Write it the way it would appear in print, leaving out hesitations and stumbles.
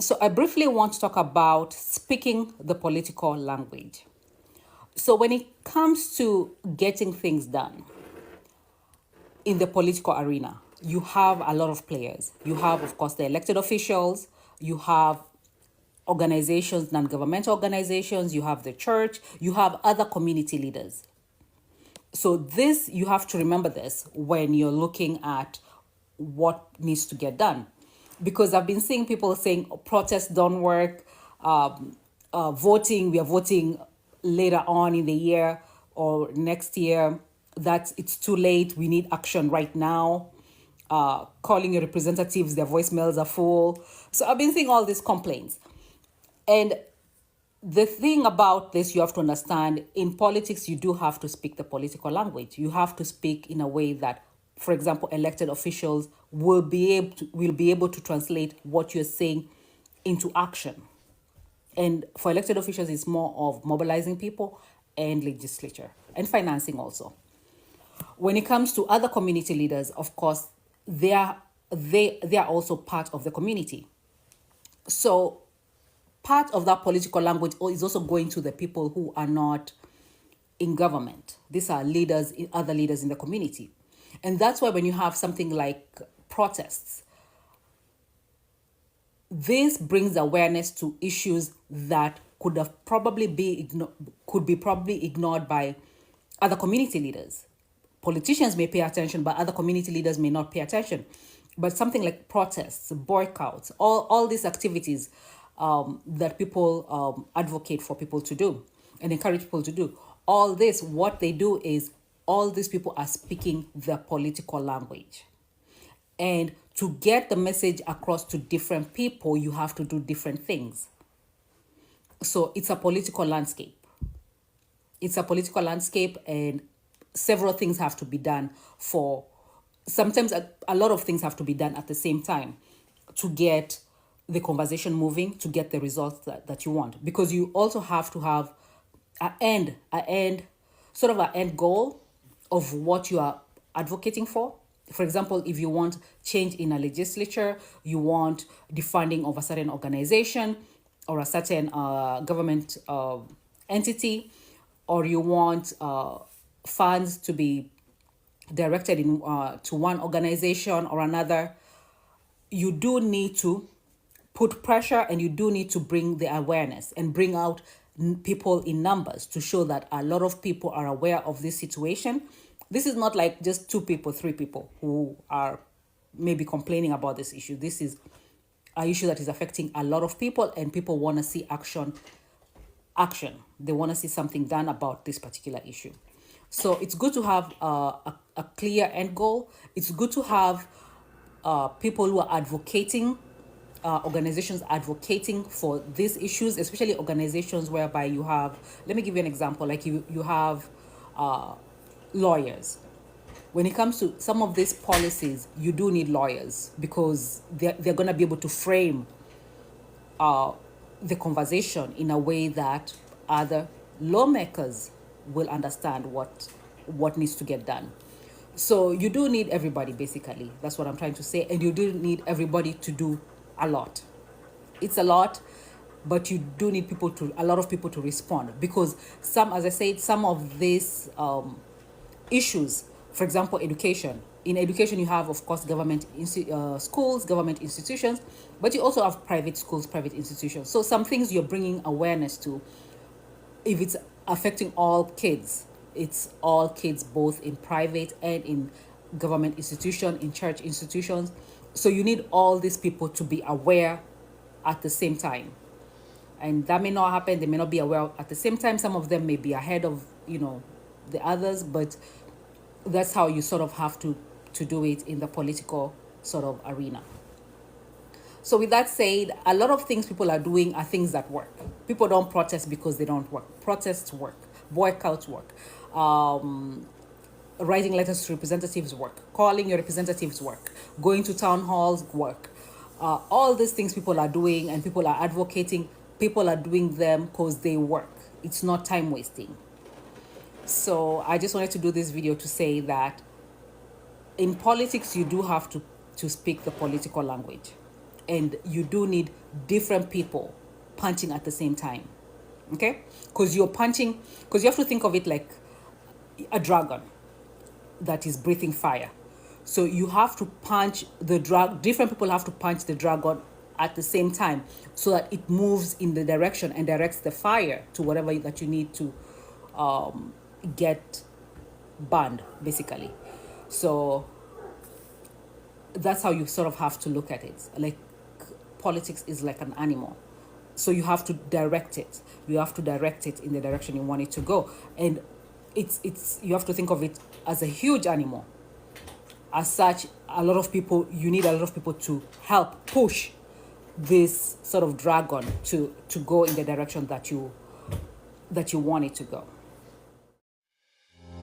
So I briefly want to talk about speaking the political language. So when it comes to getting things done in the political arena, you have a lot of players. You have, of course, the elected officials, you have organizations, non-governmental organizations, you have the church, you have other community leaders. So this, you have to remember this when you're looking at what needs to get done. Because I've been seeing people saying protests don't work, voting, we are voting later on in the year or next year, that it's too late, we need action right now. Calling your representatives, their voicemails are full. So I've been seeing all these complaints. And the thing about this, you have to understand, in politics, you do have to speak the political language. You have to speak in a way that, for example, elected officials will be able to translate what you're saying into action. And for elected officials, it's more of mobilizing people and legislature and financing also. When it comes to other community leaders, of course, they are also part of the community. So part of that political language is also going to the people who are not in government. These are leaders, other leaders in the community. And that's why when you have something like protests, this brings awareness to issues that could be probably ignored by other community leaders. Politicians may pay attention, but other community leaders may not pay attention. But something like protests, boycotts, all these activities that people advocate for people to do and encourage people to do, all this, what they do is all these people are speaking the political language. And to get the message across to different people, you have to do different things. So it's a political landscape. It's a political landscape, and several things have to be done for sometimes a lot of things have to be done at the same time to get the conversation moving, to get the results that you want. Because you also have to have sort of an end goal of what you are advocating for. For example, if you want change in a legislature, you want the funding of a certain organization or a certain government entity, or you want funds to be directed to one organization or another, you do need to put pressure, and you do need to bring the awareness and bring out people in numbers to show that a lot of people are aware of this situation. This is not like just 2 people, 3 people who are maybe complaining about this issue. This is an issue that is affecting a lot of people, and people want to see action. They want to see something done about this particular issue. So it's good to have a clear end goal. It's good to have people who are advocating, organizations advocating for these issues, especially organizations whereby you have, let me give you an example, like you have lawyers. When it comes to some of these policies, you do need lawyers because they're going to be able to frame the conversation in a way that other lawmakers will understand what needs to get done. So you do need everybody, basically. That's what I'm trying to say. And you do need everybody to do a lot. It's a lot, but you do need a lot of people to respond, because as I said, some of these issues, for example, education. In education, you have, of course, government schools, government institutions, but you also have private schools, private institutions. So some things you're bringing awareness to, if it's affecting all kids, it's all kids, both in private and in government institution, in church institutions. So you need all these people to be aware at the same time. And that may not happen. They may not be aware at the same time. Some of them may be ahead of, the others, but that's how you sort of have to do it in the political sort of arena. So with that said, a lot of things people are doing are things that work. People don't protest because they don't work. Protests work. Boycotts work. Writing letters to representatives work. Calling your representatives work. Going to town halls work. All these things people are doing and people are advocating. People are doing them because they work. It's not time wasting. So I just wanted to do this video to say that in politics, you do have to speak the political language. and you do need different people punching at the same time. Okay? Because you have to think of it like a dragon that is breathing fire. So you have to punch different people have to punch the dragon at the same time so that it moves in the direction and directs the fire to whatever that you need to get burned, basically. So that's how you sort of have to look at it. Like, politics is like an animal. So you have to direct it. You have to direct it in the direction you want it to go. And it's you have to think of it as a huge animal. As such, you need a lot of people to help push this sort of dragon to go in the direction that you want it to go.